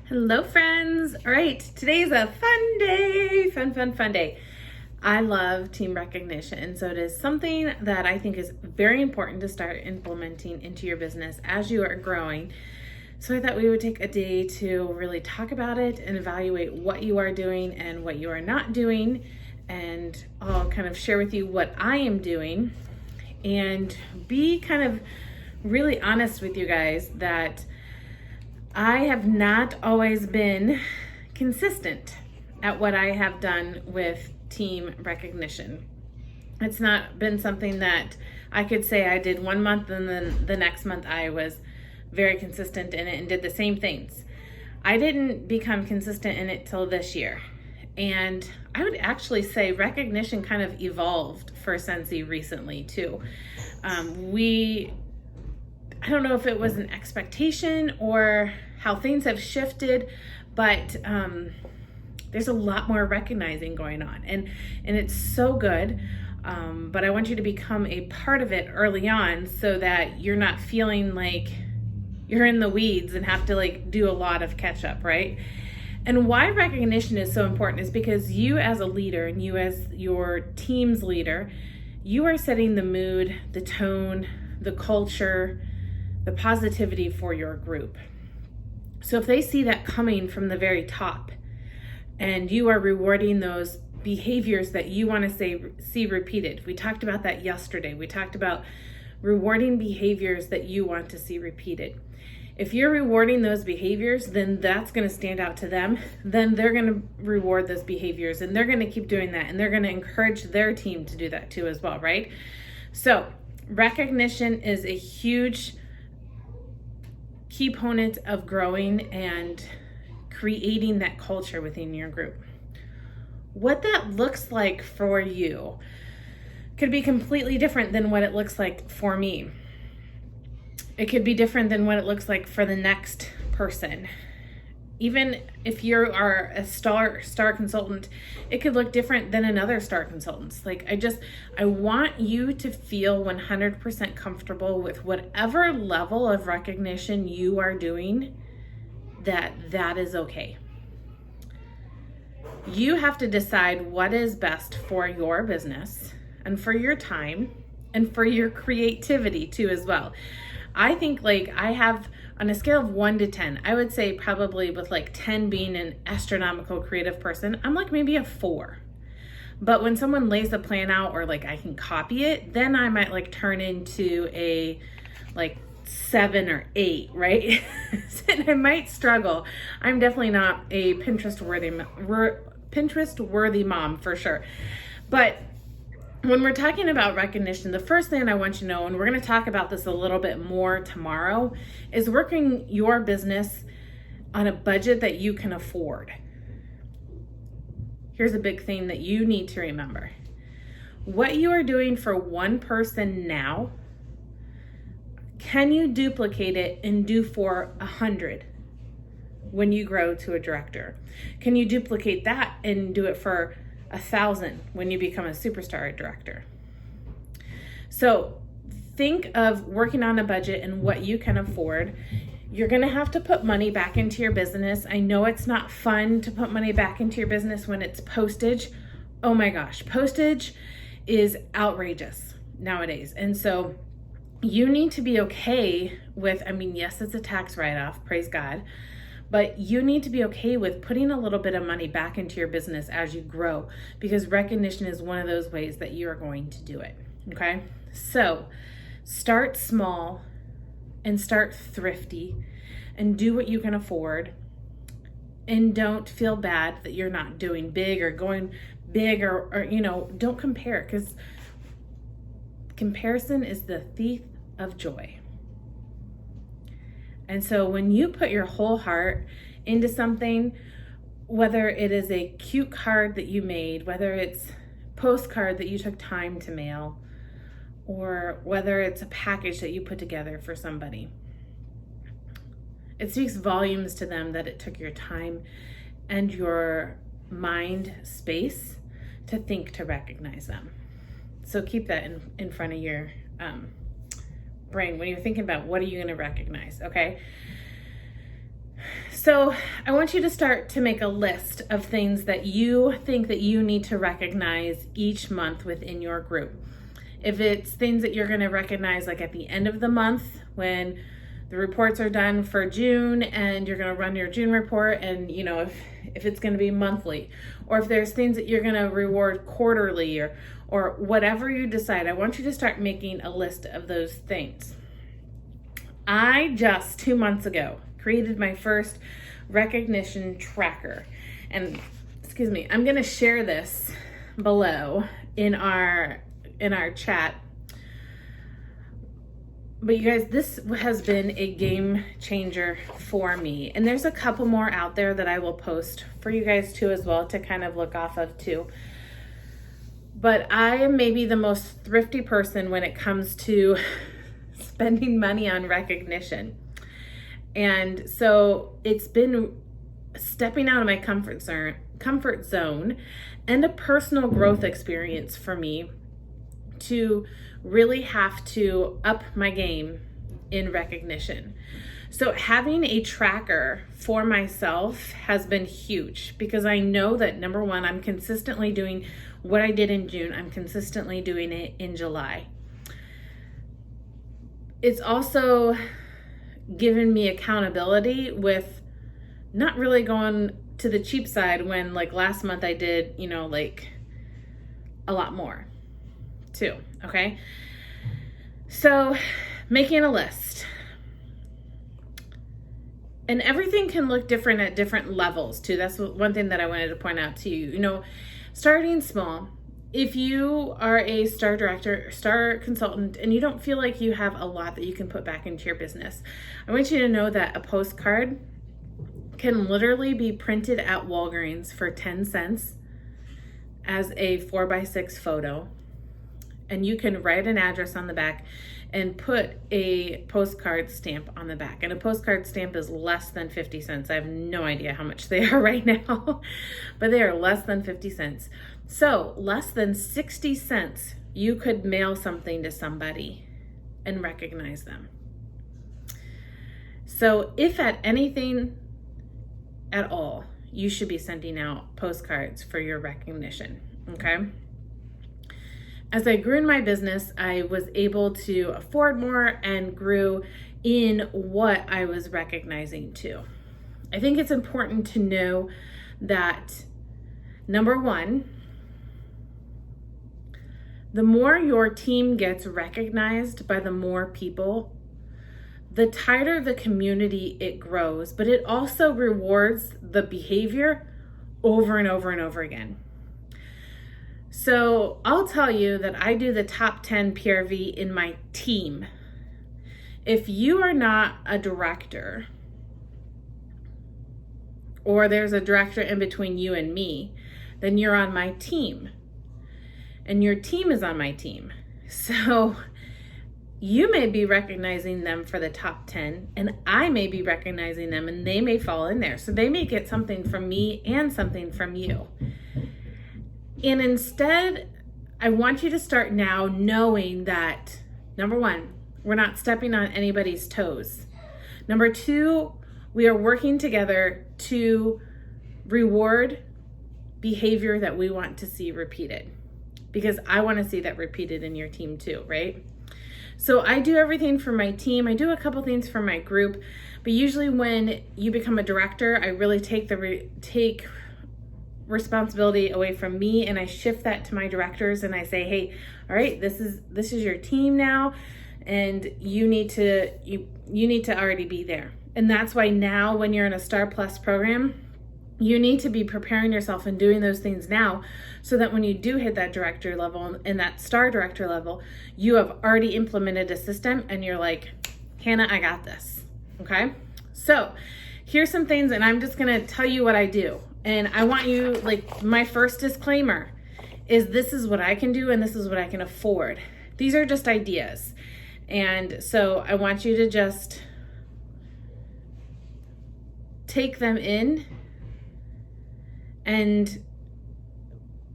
Hello, friends. All right, today's a fun day. Fun day. I love team recognition. So it is something that I think is very important to start implementing into your business as you are growing. So I thought we would take a day to really talk about it and evaluate what you are doing and what you are not doing. And I'll kind of share with you what I am doing and be kind of really honest with you guys that I have not always been consistent at what I have done with team recognition. It's not been something that I could say I did 1 month and then the next month I was very consistent in it and did the same things. I didn't become consistent in it till this year. And I would actually say recognition kind of evolved for Scentsy recently too. I don't know if it was an expectation or how things have shifted, but there's a lot more recognizing going on, and it's so good. But I want you to become a part of it early on so that you're not feeling like you're in the weeds and have to do a lot of catch up, right? And why recognition is so important is because you as a leader and you as your team's leader, you are setting the mood, the tone, the culture, the positivity for your group. So if they see that coming from the very top and you are rewarding those behaviors that you want to see repeated. We talked about that yesterday. We talked about rewarding behaviors that you want to see repeated. If you're rewarding those behaviors, then that's going to stand out to them. Then they're going to reward those behaviors and they're going to keep doing that and they're going to encourage their team to do that too as well, right? So recognition is a huge key component of growing and creating that culture within your group. What that looks like for you could be completely different than what it looks like for me. It could be different than what it looks like for the next person. Even if you are a star consultant, it could look different than another star consultant. I want you to feel 100% comfortable with whatever level of recognition you are doing, that is okay. You have to decide what is best for your business and for your time and for your creativity too as well. I think I have, on a scale of 1 to 10, I would say probably with 10 being an astronomical creative person, I'm maybe a 4. But when someone lays a plan out or I can copy it, then I might turn into a 7 or 8, right? And I might struggle. I'm definitely not a Pinterest worthy mom for sure. But when we're talking about recognition, the first thing I want you to know, and we're going to talk about this a little bit more tomorrow, is working your business on a budget that you can afford. Here's a big thing that you need to remember. What you are doing for one person now, can you duplicate it and do for 100 when you grow to a director? Can you duplicate that and do it for 1,000 when you become a superstar director? So think of working on a budget and what you can afford. You're going to have to put money back into your business. I know it's not fun to put money back into your business when it's postage. Oh my gosh, postage is outrageous nowadays. And so you need to be okay with, yes, it's a tax write-off, praise God, but you need to be okay with putting a little bit of money back into your business as you grow, because recognition is one of those ways that you are going to do it, okay? So start small and start thrifty and do what you can afford, and don't feel bad that you're not doing big or going big or don't compare, because comparison is the thief of joy. And so when you put your whole heart into something, whether it is a cute card that you made, whether it's a postcard that you took time to mail, or whether it's a package that you put together for somebody, it speaks volumes to them that it took your time and your mind space to think to recognize them. So keep that in front of your brain when you're thinking about what are you going to recognize, okay? So So I want you to start to make a list of things that you think that you need to recognize each month within your group. If it's things that you're going to recognize like at the end of the month when the reports are done for June and you're going to run your June report, and if it's going to be monthly, or if there's things that you're going to reward quarterly, or whatever you decide, I want you to start making a list of those things. I just 2 months ago created my first recognition tracker, and I'm going to share this below in our chat. But you guys, this has been a game changer for me. And there's a couple more out there that I will post for you guys too as well to kind of look off of too. But I am maybe the most thrifty person when it comes to spending money on recognition. And so it's been stepping out of my comfort zone and a personal growth experience for me to really have to up my game in recognition. So having a tracker for myself has been huge, because I know that number one, I'm consistently doing what I did in June. I'm consistently doing it in July. It's also given me accountability with not really going to the cheap side when like last month I did, like a lot more too. Okay. So making a list, and everything can look different at different levels too. That's one thing that I wanted to point out to you. Starting small. If you are a star director, star consultant, and you don't feel like you have a lot that you can put back into your business, I want you to know that a postcard can literally be printed at Walgreens for 10 cents as a 4x6 photo. And you can write an address on the back and put a postcard stamp on the back. And a postcard stamp is less than 50 cents. I have no idea how much they are right now, but they are less than 50 cents. So less than 60 cents, you could mail something to somebody and recognize them. So if at anything at all, you should be sending out postcards for your recognition, okay? As I grew in my business, I was able to afford more and grew in what I was recognizing too. I think it's important to know that, number one, the more your team gets recognized by the more people, the tighter the community it grows, but it also rewards the behavior over and over and over again. So I'll tell you that I do the top 10 PRV in my team. If you are not a director, or there's a director in between you and me, then you're on my team. And your team is on my team. So you may be recognizing them for the top 10, and I may be recognizing them, and they may fall in there. So they may get something from me and something from you. And instead, I want you to start now knowing that, number one, we're not stepping on anybody's toes. Number two, we are working together to reward behavior that we want to see repeated, because I want to see that repeated in your team too, right? So I do everything for my team. I do a couple things for my group, but usually when you become a director, I really take responsibility away from me, and I shift that to my directors, and I say, hey, all right, this is your team now, and you need to already be there. And that's why now when you're in a Star Plus program, you need to be preparing yourself and doing those things now, so that when you do hit that director level and that star director level, you have already implemented a system and you're like, Hannah, I got this. Okay. So here's some things, and I'm just going to tell you what I do. And I want you, like, my first disclaimer is this is what I can do and this is what I can afford. These are just ideas. And so I want you to just take them in and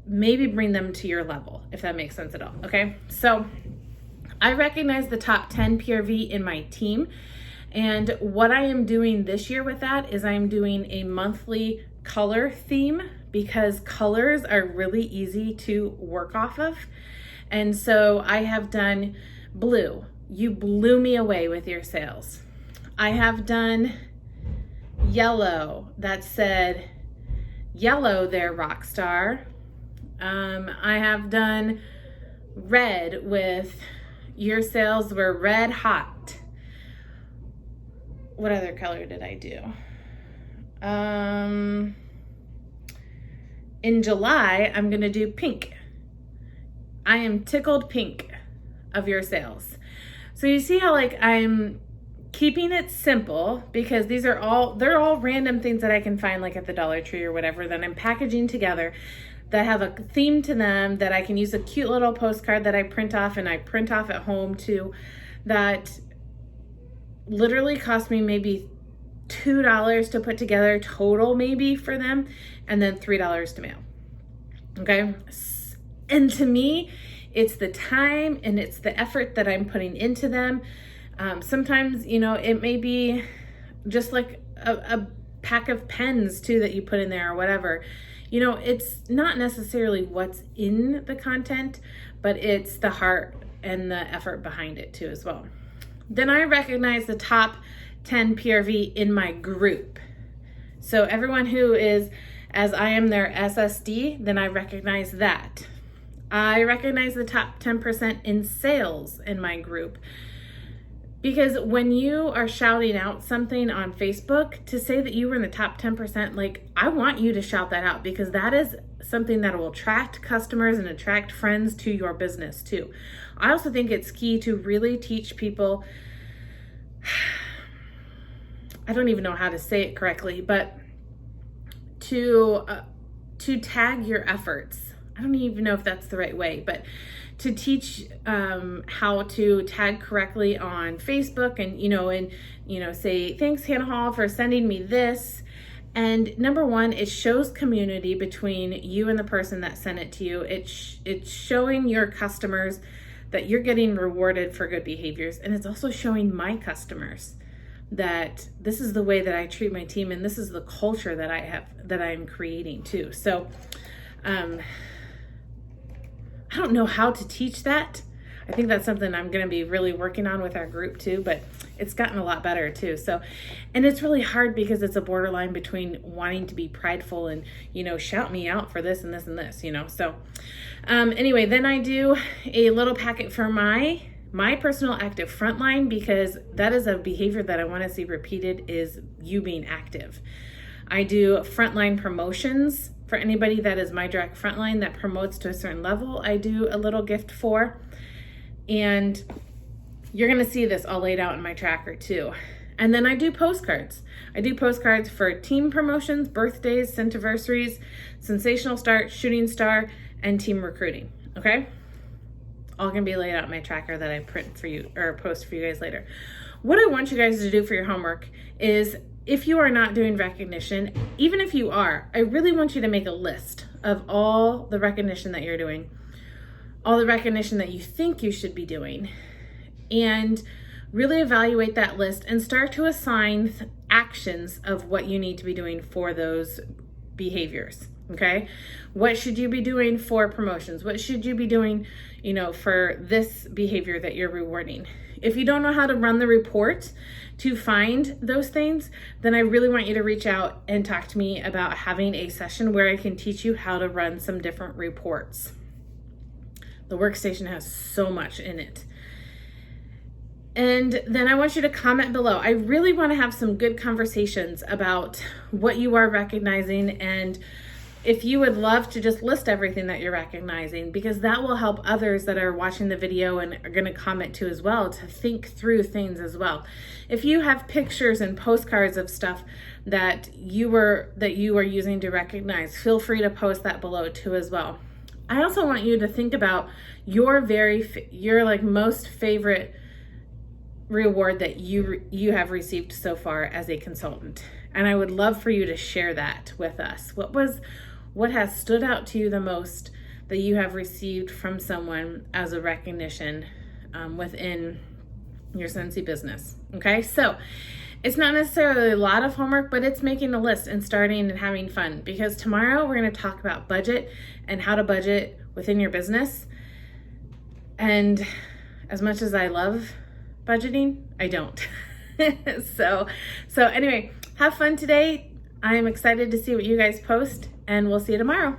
maybe bring them to your level, if that makes sense at all. Okay. So I recognize the top 10 PRV in my team. And what I am doing this year with that is I'm doing a monthly color theme, because colors are really easy to work off of. And so I have done blue. You blew me away with your sales. I have done yellow that said, yellow there, rock star. I have done red with your sales were red hot. What other color did I do? In July, I'm gonna do pink. I am tickled pink of your sales. So you see how like I'm keeping it simple, because they're all random things that I can find like at the Dollar Tree or whatever that I'm packaging together that have a theme to them, that I can use a cute little postcard that I print off and I print off at home too, that literally cost me maybe $2 to put together total maybe for them, and then $3 to mail. Okay. And to me, it's the time and it's the effort that I'm putting into them. Sometimes, you know, it may be just like a pack of pens too that you put in there or whatever. You know, it's not necessarily what's in the content, but it's the heart and the effort behind it too as well. Then I recognize the top 10 PRV in my group. So everyone who is, as I am their SSD, then I recognize that. I recognize the top 10% in sales in my group. Because when you are shouting out something on Facebook, to say that you were in the top 10%, like, I want you to shout that out, because that is something that will attract customers and attract friends to your business too. I also think it's key to really teach people, I don't even know how to say it correctly, but to tag your efforts. I don't even know if that's the right way, but to teach how to tag correctly on Facebook, and say, thanks Hannah Hall for sending me this. And number one, it shows community between you and the person that sent it to you. It's showing your customers that you're getting rewarded for good behaviors, and it's also showing my customers that this is the way that I treat my team, and this is the culture that I'm creating too. So I don't know how to teach that. I think that's something I'm going to be really working on with our group too, but it's gotten a lot better too. So, and it's really hard because it's a borderline between wanting to be prideful and, shout me out for this and this and this, So anyway, then I do a little packet for my personal active frontline, because that is a behavior that I want to see repeated, is you being active. I do frontline promotions for anybody that is my direct frontline that promotes to a certain level. I do a little gift for, and you're going to see this all laid out in my tracker too. And then I do postcards. I do postcards for team promotions, birthdays, centiversaries, sensational start, shooting star, and team recruiting. Okay. All going to be laid out in my tracker that I print for you or post for you guys later. What I want you guys to do for your homework is, if you are not doing recognition, even if you are, I really want you to make a list of all the recognition that you're doing, all the recognition that you think you should be doing, and really evaluate that list and start to assign actions of what you need to be doing for those behaviors. Okay. What should you be doing for promotions? What should you be doing, for this behavior that you're rewarding? If you don't know how to run the report to find those things, then I really want you to reach out and talk to me about having a session where I can teach you how to run some different reports. The workstation has so much in it. And then I want you to comment below. I really want to have some good conversations about what you are recognizing, and if you would love to just list everything that you're recognizing, because that will help others that are watching the video and are going to comment too as well, to think through things as well. If you have pictures and postcards of stuff that you are using to recognize, feel free to post that below too as well. I also want you to think about your most favorite reward that you have received so far as a consultant. And I would love for you to share that with us. What has stood out to you the most that you have received from someone as a recognition within your Scentsy business. Okay, so it's not necessarily a lot of homework, but it's making a list and starting and having fun, because tomorrow we're going to talk about budget and how to budget within your business. And as much as I love budgeting, I don't. So anyway, have fun today. I'm excited to see what you guys post, and we'll see you tomorrow.